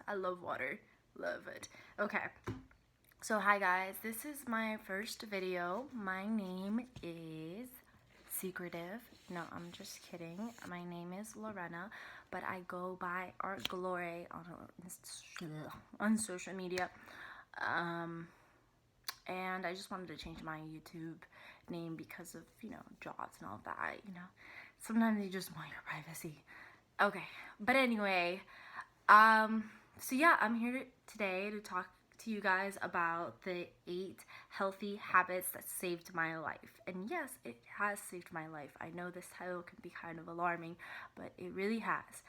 I love water. Love it. Okay. So hi guys, this is my first video. My name is Secretive. No, I'm just kidding. My name is Lorena, but I go by Art Glory on social media. And I just wanted to change my YouTube name because of, jobs and all that, Sometimes you just want your privacy. Okay, but anyway, so yeah, I'm here today to talk to you guys about the 8 healthy habits that saved my life. And yes, it has saved my life. I know this title can be kind of alarming, but it really has.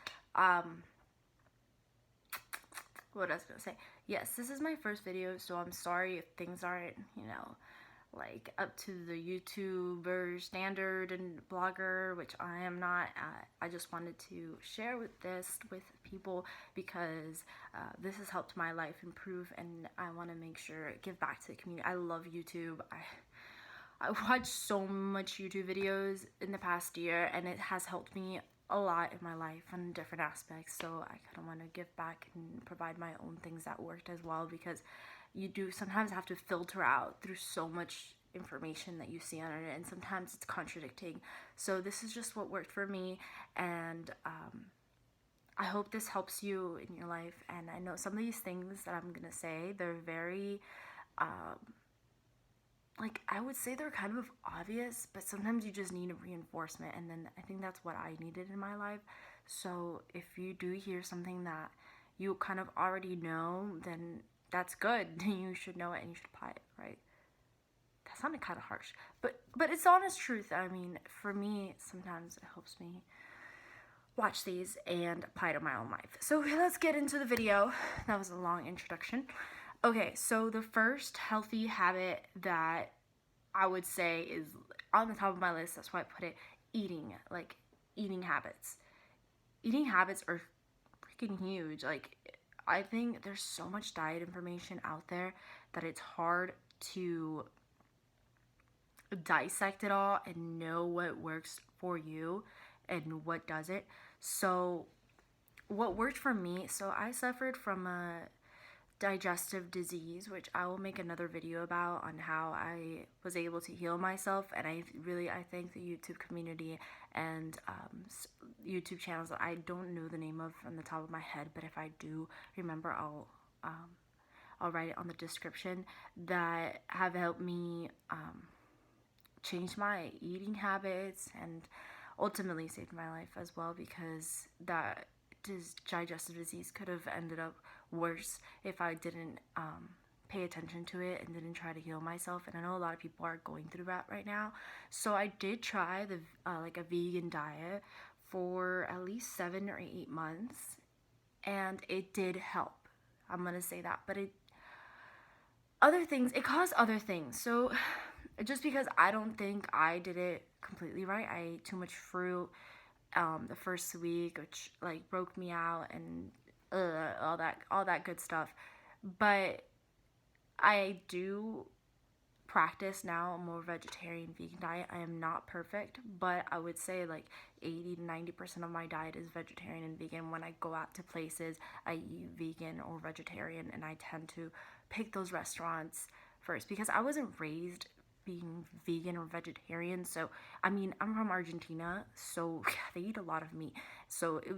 What I was gonna say. Yes, this is my first video, so I'm sorry if things aren't, like up to the YouTuber standard and blogger, which I am not. I just wanted to share this with people because this has helped my life improve, and I want to make sure give back to the community. I love YouTube. I watched so much YouTube videos in the past year, and it has helped me a lot in my life on different aspects. So I kind of want to give back and provide my own things that worked as well, because you do sometimes have to filter out through so much information that you see on it, and sometimes it's contradicting. So this is just what worked for me, and I hope this helps you in your life. And I know some of these things that I'm gonna say, they're very like, I would say they're kind of obvious, but sometimes you just need a reinforcement, and then I think that's what I needed in my life. So if you do hear something that you kind of already know, then that's good. You should know it and you should apply it, right? That sounded kind of harsh, but it's honest truth. I mean, for me, sometimes it helps me watch these and apply to my own life. So let's get into the video. That was a long introduction. Okay, so the first healthy habit that I would say is on the top of my list, that's why I put it, eating. Like, eating habits. Eating habits are freaking huge. Like, I think there's so much diet information out there that it's hard to dissect it all and know what works for you and what doesn't. So what worked for me, so I suffered from a digestive disease, which I will make another video about on how I was able to heal myself. And I thank the YouTube community and YouTube channels that I don't know the name of from the top of my head, but if I do remember, I'll write it on the description, that have helped me change my eating habits and ultimately saved my life as well, because that digestive disease could have ended up worse if I didn't pay attention to it and didn't try to heal myself. And I know a lot of people are going through that right now. So I did try the like a vegan diet for at least 7 or 8 months, and it did help. I'm gonna say that, but it caused other things. So just because I don't think I did it completely right, I ate too much fruit the first week, which like broke me out, and all that good stuff. But I do practice now a more vegetarian vegan diet. I am not perfect, but I would say like 80 to 90% of my diet is vegetarian and vegan. When I go out to places, I eat vegan or vegetarian, and I tend to pick those restaurants first because I wasn't raised being vegan or vegetarian. So I mean, I'm from Argentina, so they eat a lot of meat. So it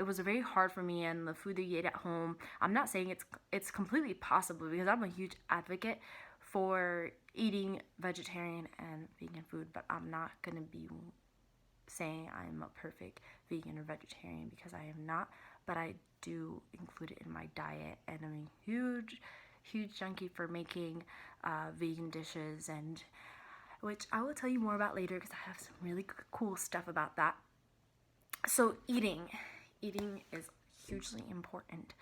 was very hard for me, and the food that you eat at home, I'm not saying it's completely possible, because I'm a huge advocate for eating vegetarian and vegan food, but I'm not gonna be saying I'm a perfect vegan or vegetarian, because I am not. But I do include it in my diet, and I'm a huge junkie for making vegan dishes, and which I will tell you more about later, because I have some really cool stuff about that. So eating is hugely important.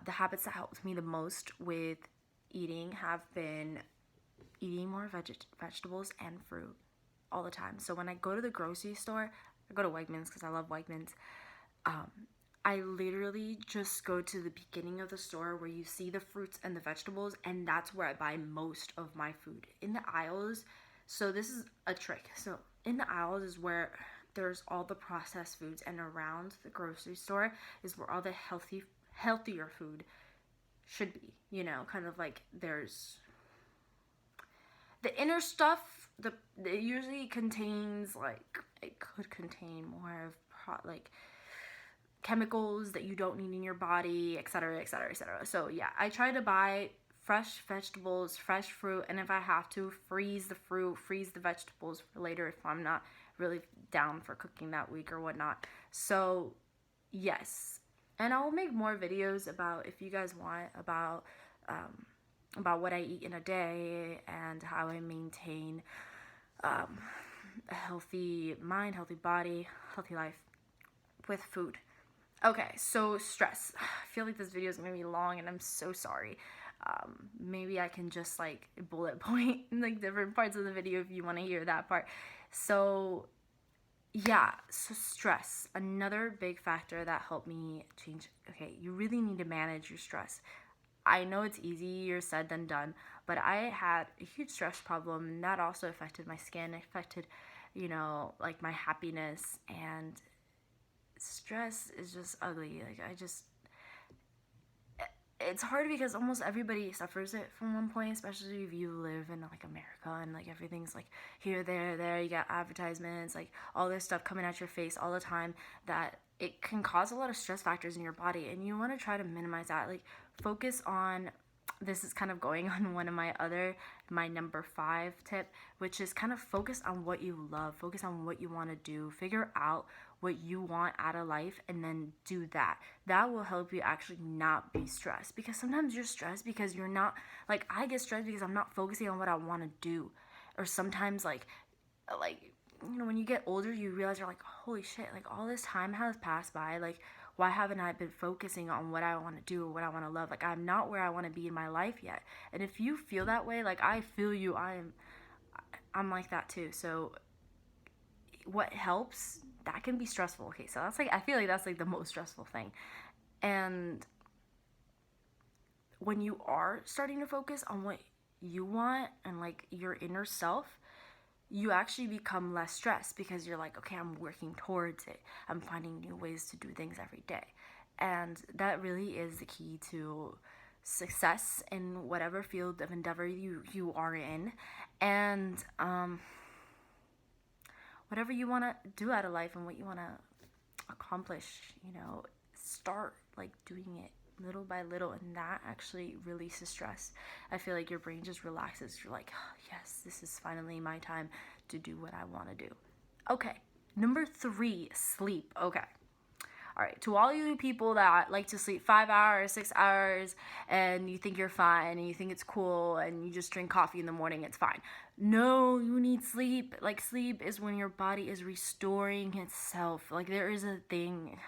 The habits that helped me the most with eating have been eating more vegetables and fruit all the time. So when I go to the grocery store, I go to Wegmans because I love Wegmans. I literally just go to the beginning of the store where you see the fruits and the vegetables, and that's where I buy most of my food. In the aisles, so this is a trick. So in the aisles is where there's all the processed foods, and around the grocery store is where all the healthier food should be, you know, kind of like there's the inner stuff, it usually contains like, it could contain more of like chemicals that you don't need in your body, etc., etc., etc. So yeah, I try to buy fresh vegetables, fresh fruit, and if I have to, freeze the fruit, freeze the vegetables for later if I'm not really down for cooking that week or whatnot. So yes, and I'll make more videos about, if you guys want, about what I eat in a day and how I maintain a healthy mind, healthy body, healthy life with food. Okay, so stress. I feel like this video is gonna be long and I'm so sorry. Maybe I can just like bullet point like different parts of the video if you want to hear that part. So yeah, so stress, another big factor that helped me change. Okay, you really need to manage your stress. I know it's easier said than done, but I had a huge stress problem, and that also affected my skin, affected, you know, like my happiness, and stress is just ugly. Like, it's hard because almost everybody suffers it from one point, especially if you live in like America and like everything's like here, there. You got advertisements, like all this stuff coming at your face all the time, that it can cause a lot of stress factors in your body, and you want to try to minimize that. Like, focus on, this is kind of going on one of my number 5 tip, which is kind of focus on what you love, focus on what you want to do, figure out what you want out of life, and then do that. That will help you actually not be stressed, because sometimes you're stressed because you're not, like, I get stressed because I'm not focusing on what I want to do. Or sometimes like you know, when you get older, you realize you're like, holy shit, like all this time has passed by, like why haven't I been focusing on what I want to do or what I want to love? Like, I'm not where I want to be in my life yet. And if you feel that way, like, I feel you. I'm like that too. So what helps, that can be stressful. Okay, so that's like, I feel like that's like the most stressful thing. And when you are starting to focus on what you want and like your inner self, you actually become less stressed, because you're like, okay, I'm working towards it. I'm finding new ways to do things every day. And that really is the key to success in whatever field of endeavor you are in. And whatever you want to do out of life and what you want to accomplish, you know, start like doing it little by little, and that actually releases stress. I feel like your brain just relaxes. You're like, oh, yes, this is finally my time to do what I want to do. Okay, number 3, sleep. Okay, all right, to all you people that like to sleep 5 hours, 6 hours, and you think you're fine and you think it's cool and you just drink coffee in the morning, it's fine. No, you need sleep. Like, sleep is when your body is restoring itself. Like, there is a thing,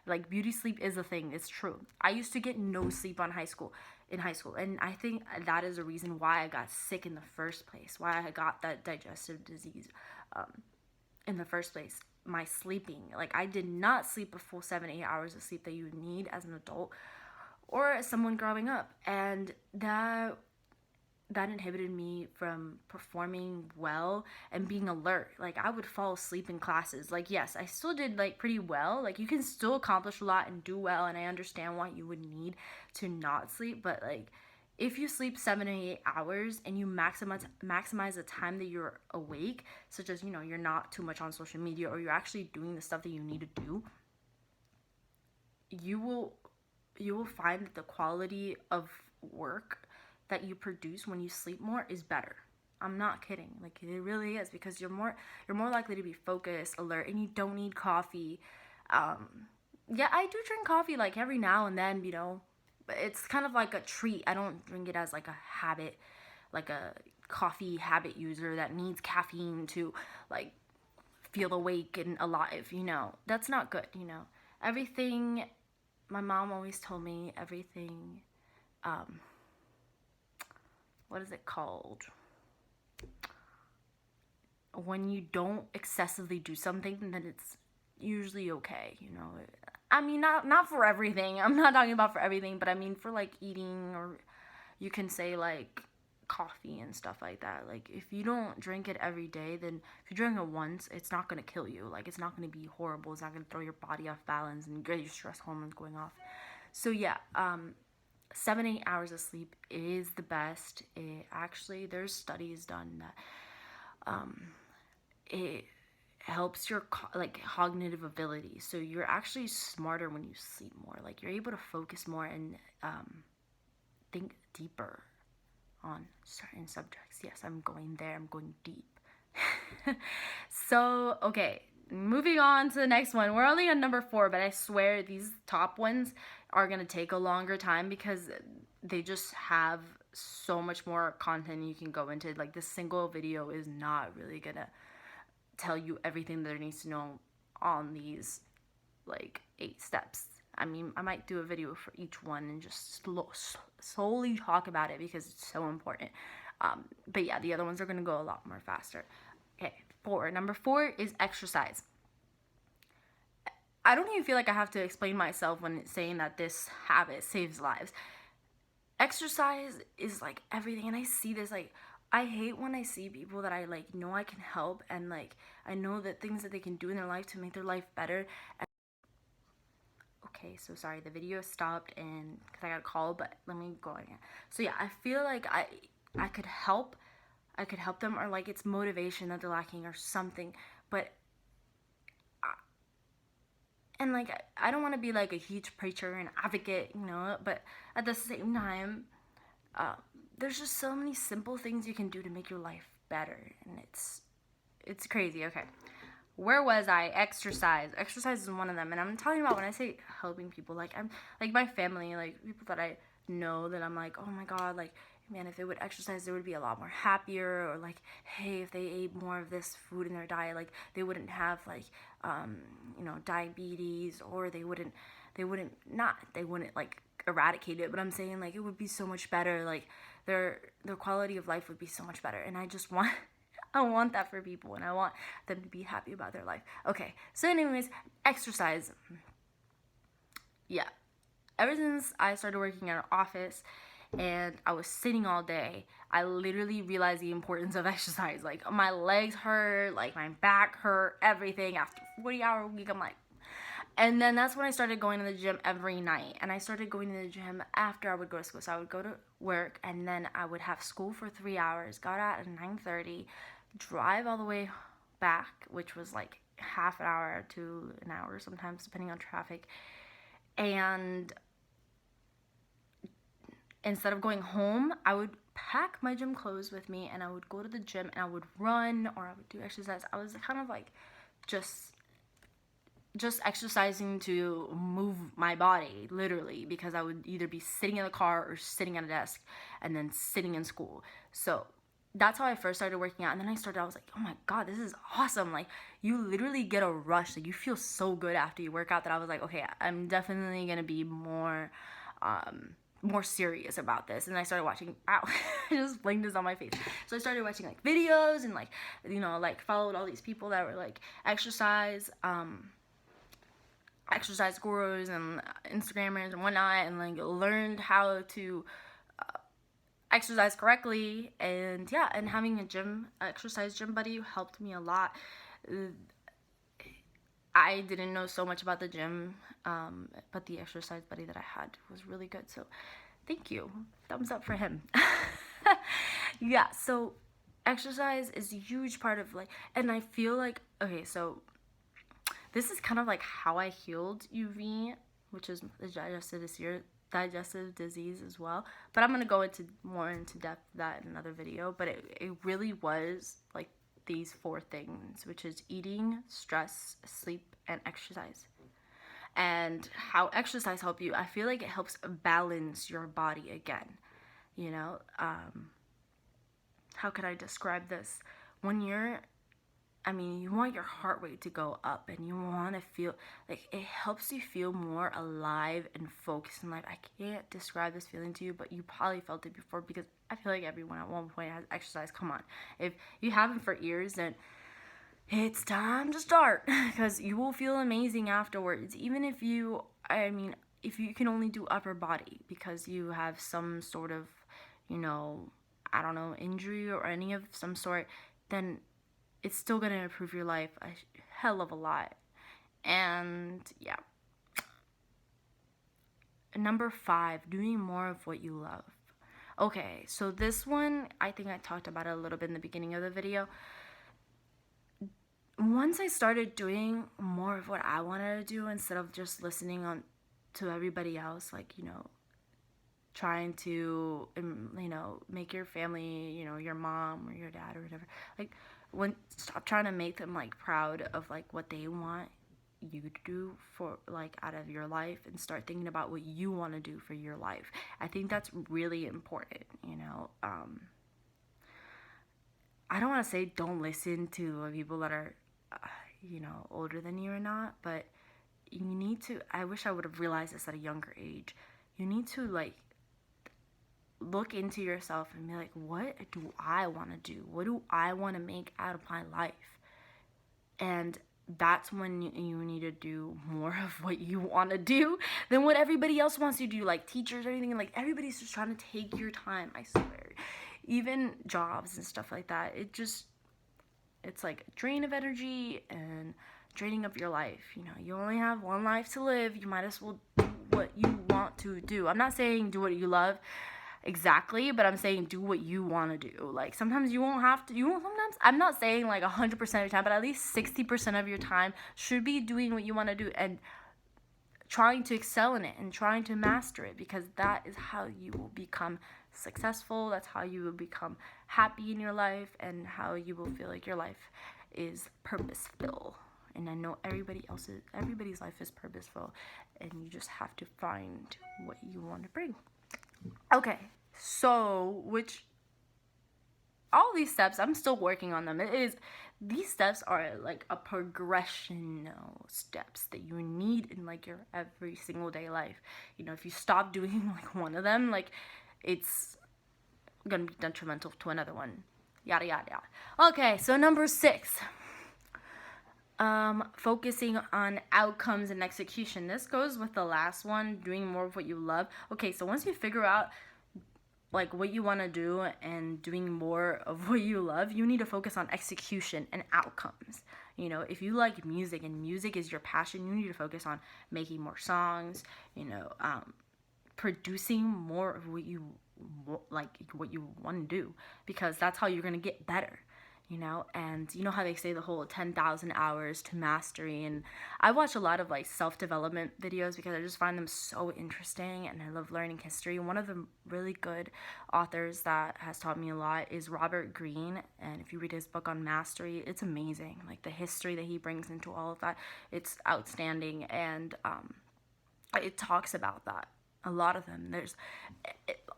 like, beauty sleep is a thing. It's true. I used to get no sleep in high school, and I think that is a reason why I got sick in the first place, why I got that digestive disease in the first place. My sleeping, like, I did not sleep a full 7-8 hours of sleep that you need as an adult or as someone growing up, and that inhibited me from performing well and being alert. Like, I would fall asleep in classes. Like, yes, I still did like pretty well. Like, you can still accomplish a lot and do well, and I understand why you would need to not sleep, but like, if you sleep 7 or 8 hours and you maximize the time that you're awake, such as, you know, you're not too much on social media, or you're actually doing the stuff that you need to do, you will find that the quality of work that you produce when you sleep more is better. I'm not kidding. Like, it really is, because you're more likely to be focused, alert, and you don't need coffee. Yeah, I do drink coffee like every now and then, you know, but it's kind of like a treat. I don't drink it as like a habit, like a coffee habit user that needs caffeine to like feel awake and alive, you know. That's not good, you know. Everything, my mom always told me, everything, what is it called? When you don't excessively do something, then it's usually okay, you know. I mean, not for everything. I'm not talking about for everything, but I mean for like eating, or you can say like coffee and stuff like that. Like, if you don't drink it every day, then if you drink it once, it's not going to kill you. Like, it's not going to be horrible. It's not going to throw your body off balance and get your stress hormones going off. So yeah, 7-8 hours of sleep is the best. It actually, there's studies done that it helps your like cognitive ability. So you're actually smarter when you sleep more. Like you're able to focus more and think deeper on certain subjects. Yes, I'm going there. I'm going deep. So, okay, moving on to the next one. We're only on number 4, but I swear these top ones are going to take a longer time because they just have so much more content you can go into. Like, this single video is not really going to tell you everything there needs to know on these, like, 8 steps. I mean, I might do a video for each one and just solely talk about it because it's so important. But yeah, the other ones are going to go a lot more faster. Okay, 4. Number 4 is exercise. I don't even feel like I have to explain myself when it's saying that this habit saves lives. Exercise is like everything, and I see this, like, I hate when I see people that I like know I can help, and like I know that things that they can do in their life to make their life better. Okay, so sorry, the video stopped and because I got a call, but let me go again. So yeah, I feel like I could help them, or like it's motivation that they're lacking or something. But and like I don't want to be like a huge preacher and advocate, you know, but at the same time, there's just so many simple things you can do to make your life better, and it's crazy. Okay, where was I? Exercise is one of them, and I'm talking about when I say helping people, like I'm like my family, like people that I know that I'm like, oh my god, like man, if they would exercise they would be a lot more happier, or like, hey, if they ate more of this food in their diet, like they wouldn't have like you know, diabetes, or they wouldn't like eradicate it, but I'm saying like it would be so much better, like their quality of life would be so much better, and I just want I want that for people, and I want them to be happy about their life. Okay, so anyways, exercise. Yeah, ever since I started working in an office and I was sitting all day, I literally realized the importance of exercise. Like my legs hurt, like my back hurt, everything. After 40-hour week, I'm like, and then that's when I started going to the gym every night. And I started going to the gym after I would go to school. So I would go to work and then I would have school for 3 hours, got out at 9:30, drive all the way back, which was like half an hour to an hour sometimes, depending on traffic. And instead of going home, I would pack my gym clothes with me and I would go to the gym and I would run or I would do exercise. I was kind of like just exercising to move my body, literally, because I would either be sitting in the car or sitting at a desk and then sitting in school. So that's how I first started working out. And then I was like, oh my god, this is awesome. Like you literally get a rush, like you feel so good after you work out, that I was like, okay, I'm definitely gonna be more serious about this. And I started watching, ow, I just blinked this on my face. So I started watching like videos and like, you know, like followed all these people that were like exercise gurus and Instagrammers and whatnot, and like learned how to exercise correctly. And yeah, and having a exercise gym buddy helped me a lot. I didn't know so much about the gym, but the exercise buddy that I had was really good. So thank you. Thumbs up for him. Yeah, so exercise is a huge part of like, and I feel like, okay, so this is kind of like how I healed UV, which is the digestive disease as well. But I'm gonna go into more into depth of that in another video. But it really was like these 4 things, which is eating, stress, sleep, and exercise. And how exercise help you, I feel like it helps balance your body again. You know, how could I describe this? When you want your heart rate to go up and you want to feel like it helps you feel more alive and focused in life. I can't describe this feeling to you, but you probably felt it before because I feel like everyone at one point has exercised. Come on. If you haven't for years, then it's time to start because you will feel amazing afterwards. Even if if you can only do upper body because you have some sort of, you know, I don't know, injury or any of some sort, then it's still going to improve your life a hell of a lot. And yeah. Number 5, doing more of what you love. Okay, so this one, I think I talked about it a little bit in the beginning of the video. Once I started doing more of what I wanted to do instead of just listening on to everybody else, like, trying to, make your family, your mom or your dad or whatever, like, stop trying to make them, like, proud of, like, what they want you to do for, like, out of your life, and start thinking about what you want to do for your life. I think that's really important. I don't want to say don't listen to people that are older than you or not, but you need to, I wish I would have realized this at a younger age. You need to, like, look into yourself and be like, what do I want to do? What do I want to make out of my life? And that's when you need to do more of what you want to do than what everybody else wants you to do, like teachers or anything. Like, everybody's just trying to take your time, I swear. Even jobs and stuff like that, it's like a drain of energy and draining of your life. You only have one life to live. You might as well do what you want to do. I'm not saying do what you love exactly, but I'm saying do what you want to do. Like, sometimes you won't have to, sometimes, I'm not saying like 100% of your time, but at least 60% of your time should be doing what you want to do and trying to excel in it and trying to master it, because that is how you will become successful. That's how you will become happy in your life, and how you will feel like your life is purposeful. And I know everybody's life is purposeful, and you just have to find what you want to bring. Okay, so all these steps, I'm still working on them. These steps are like a progression steps that you need in like your every single day life. If you stop doing like one of them, like, it's gonna be detrimental to another one. Yada yada yada. Okay, so number 6. Focusing on outcomes and execution. This goes with the last one, doing more of what you love. Okay, so once you figure out like what you want to do and doing more of what you love, you need to focus on execution and outcomes. If you like music and music is your passion, you need to focus on making more songs, producing more of what you want to do, because that's how you're going to get better. And you know how they say the whole 10,000 hours to mastery, and I watch a lot of like self-development videos because I just find them so interesting, and I love learning history. One of the really good authors that has taught me a lot is Robert Greene, and if you read his book on mastery, it's amazing. Like, the history that he brings into all of that, it's outstanding, and it talks about that. A lot of them. There's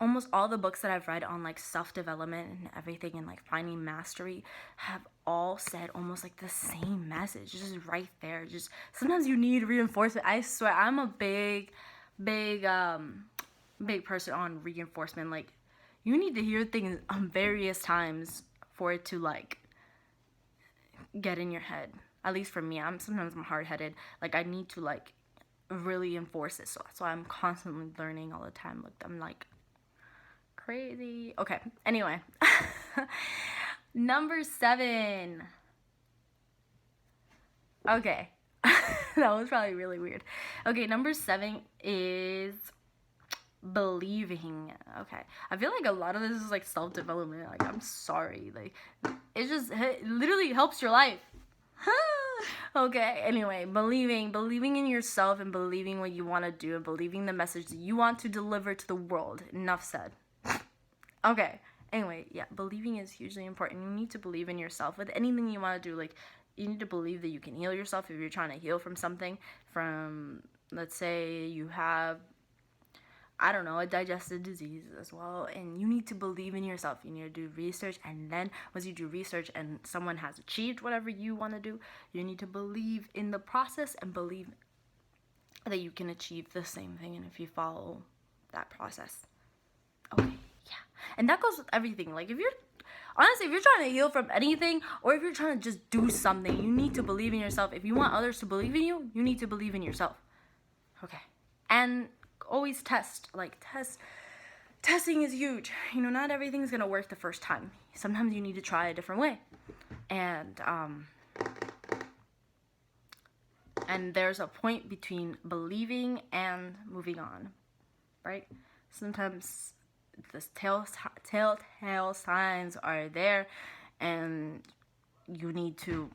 almost all the books that I've read on like self-development and everything and like finding mastery have all said almost like the same message, just right there. Just sometimes you need reinforcement. I swear, I'm a big person on reinforcement. Like, you need to hear things various times for it to like get in your head. At least for me, sometimes I'm hard-headed. Like, I need to like really enforce it, so that's why I'm constantly learning all the time. Like, I'm like crazy. Okay, anyway. Number 7. Okay. That was probably really weird. Okay, number 7 is believing. Okay, I feel like a lot of this is like self-development. Like, I'm sorry, like, it literally helps your life. Okay, anyway, believing in yourself and believing what you want to do and believing the message that you want to deliver to the world. Enough said. Okay, anyway, yeah, believing is hugely important. You need to believe in yourself with anything you want to do. Like, you need to believe that you can heal yourself if you're trying to heal from something. Let's say you have, I don't know, a digestive disease as well, and you need to believe in yourself. You need to do research, and then once you do research and someone has achieved whatever you want to do, you need to believe in the process and believe that you can achieve the same thing, and if you follow that process. Okay, yeah. And that goes with everything. Like, if you're trying to heal from anything, or if you're trying to just do something, you need to believe in yourself. If you want others to believe in you, you need to believe in yourself. Okay. And always test. Testing is huge. Not everything's gonna work the first time. Sometimes you need to try a different way. And there's a point between believing and moving on. right? Sometimes the telltale signs are there, and you need to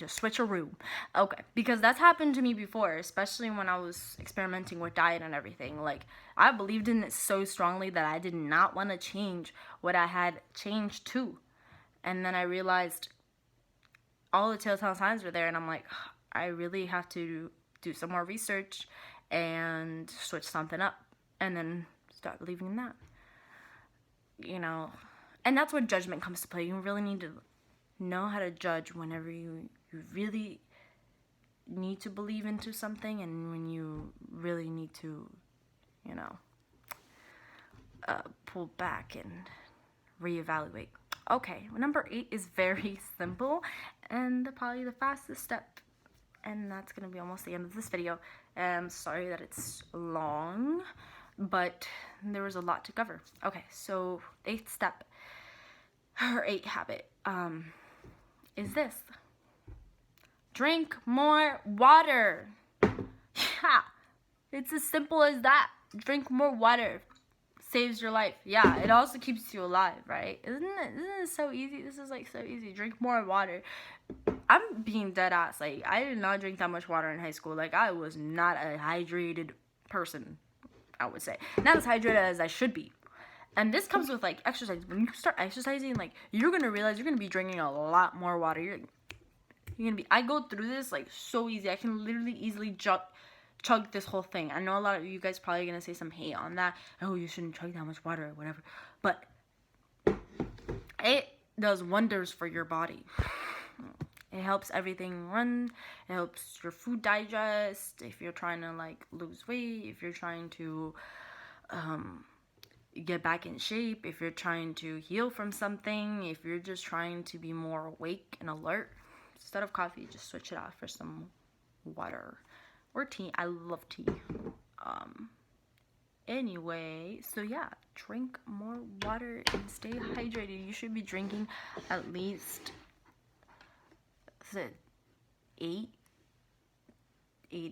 switch a room. Okay, because that's happened to me before, especially when I was experimenting with diet and everything. Like, I believed in it so strongly that I did not want to change what I had changed to. And then I realized all the telltale signs were there, and I'm like, I really have to do some more research and switch something up, and then start believing in that. You know, and that's where judgment comes to play. You really need to know how to judge whenever you really need to believe into something, and when you really need to, you know, pull back and reevaluate. Okay, number 8 is very simple and probably the fastest step, and that's gonna be almost the end of this video. I'm sorry that it's long, but there was a lot to cover. Okay, so 8th step, or 8th habit, is this: drink more water. Yeah, it's as simple as that. Drink more water. Saves your life. Yeah, it also keeps you alive, right? Isn't it so easy? This is like so easy. Drink more water. I'm being dead ass. Like, I did not drink that much water in high school. Like, I was not a hydrated person, I would say. Not as hydrated as I should be. And this comes with, like, exercise. When you start exercising, like, you're gonna realize you're gonna be drinking a lot more water. You're gonna be, I go through this, like, so easy. I can literally easily chug this whole thing. I know a lot of you guys probably gonna say some hate on that. Oh, you shouldn't chug that much water or whatever. But it does wonders for your body. It helps everything run. It helps your food digest. If you're trying to, like, lose weight, if you're trying to get back in shape, if you're trying to heal from something, if you're just trying to be more awake and alert, instead of coffee, just switch it out for some water or tea. I love tea. Anyway, so yeah, drink more water and stay hydrated. You should be drinking at least 8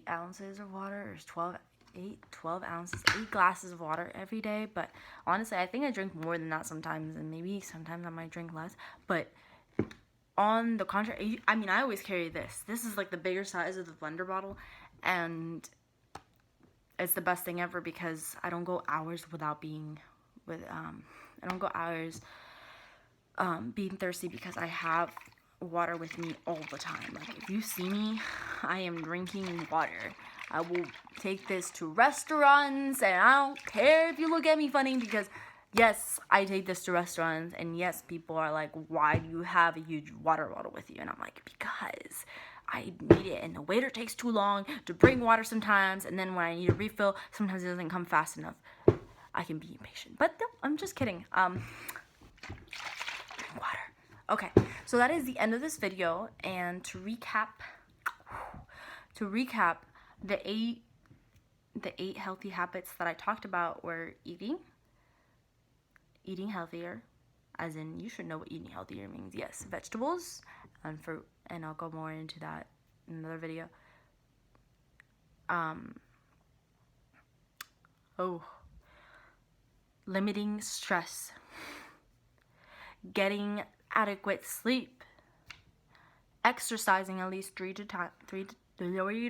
ounces of water, or 12 ounces, 8 glasses of water every day. But honestly, I think I drink more than that sometimes, and maybe sometimes I might drink less. But on the contrary, I mean, I always carry this. This is like the bigger size of the blender bottle, and it's the best thing ever because I don't go hours without being being thirsty, because I have water with me all the time. Like, if you see me, I am drinking water. I will take this to restaurants, and I don't care if you look at me funny, because yes, I take this to restaurants, and yes, people are like, why do you have a huge water bottle with you? And I'm like, because I need it, and the waiter takes too long to bring water sometimes, and then when I need a refill, sometimes it doesn't come fast enough. I can be impatient, but no, I'm just kidding. Water. Okay, so that is the end of this video, and to recap, the eight healthy habits that I talked about were eating healthier, as in you should know what eating healthier means. Yes, vegetables and fruit, and I'll go more into that in another video. Limiting stress, getting adequate sleep, exercising at least 3 to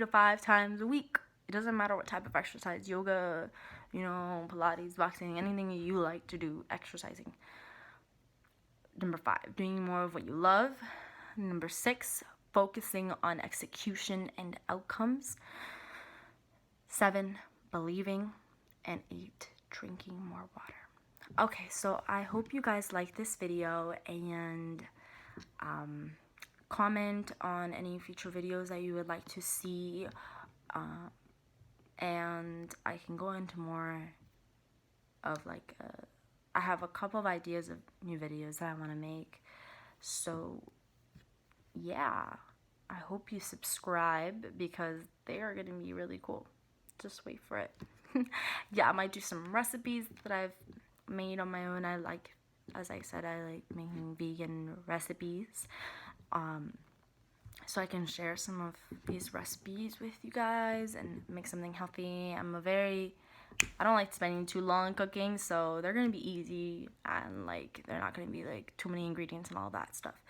5 times a week. It doesn't matter what type of exercise, yoga, Pilates, boxing, anything you like to do, exercising. Number 5, doing more of what you love. Number 6, focusing on execution and outcomes. 7, believing. And 8, drinking more water. Okay, so I hope you guys like this video, and comment on any future videos that you would like to see, and I can go into more of I have a couple of ideas of new videos that I want to make. So yeah, I hope you subscribe, because they are going to be really cool. Just wait for it. Yeah, I might do some recipes that I've made on my own. As I said, I like making vegan recipes. So I can share some of these recipes with you guys and make something healthy. I'm a very I don't like spending too long cooking, so they're gonna be easy, and like they're not gonna be like too many ingredients and all that stuff.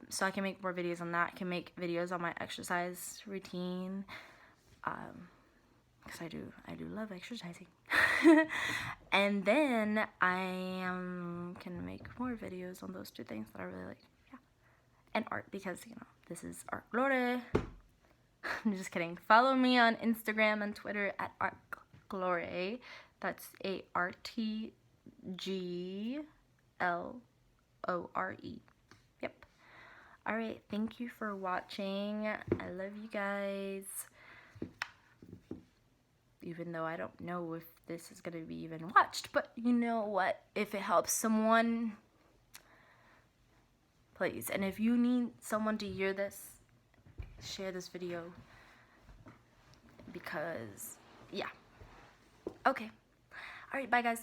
So I can make more videos on that. I can make videos on my exercise routine, because I do love exercising. And then I can make more videos on those two things that I really like. Yeah, and art, because you know this is Art Glory. I'm just kidding. Follow me on Instagram and Twitter at Art Glory. That's ARTGLORE. Yep. Alright, thank you for watching. I love you guys. Even though I don't know if this is going to be even watched. But you know what? If it helps someone, please. And if you need someone to hear this, share this video. Because, yeah. Okay. Alright, bye guys.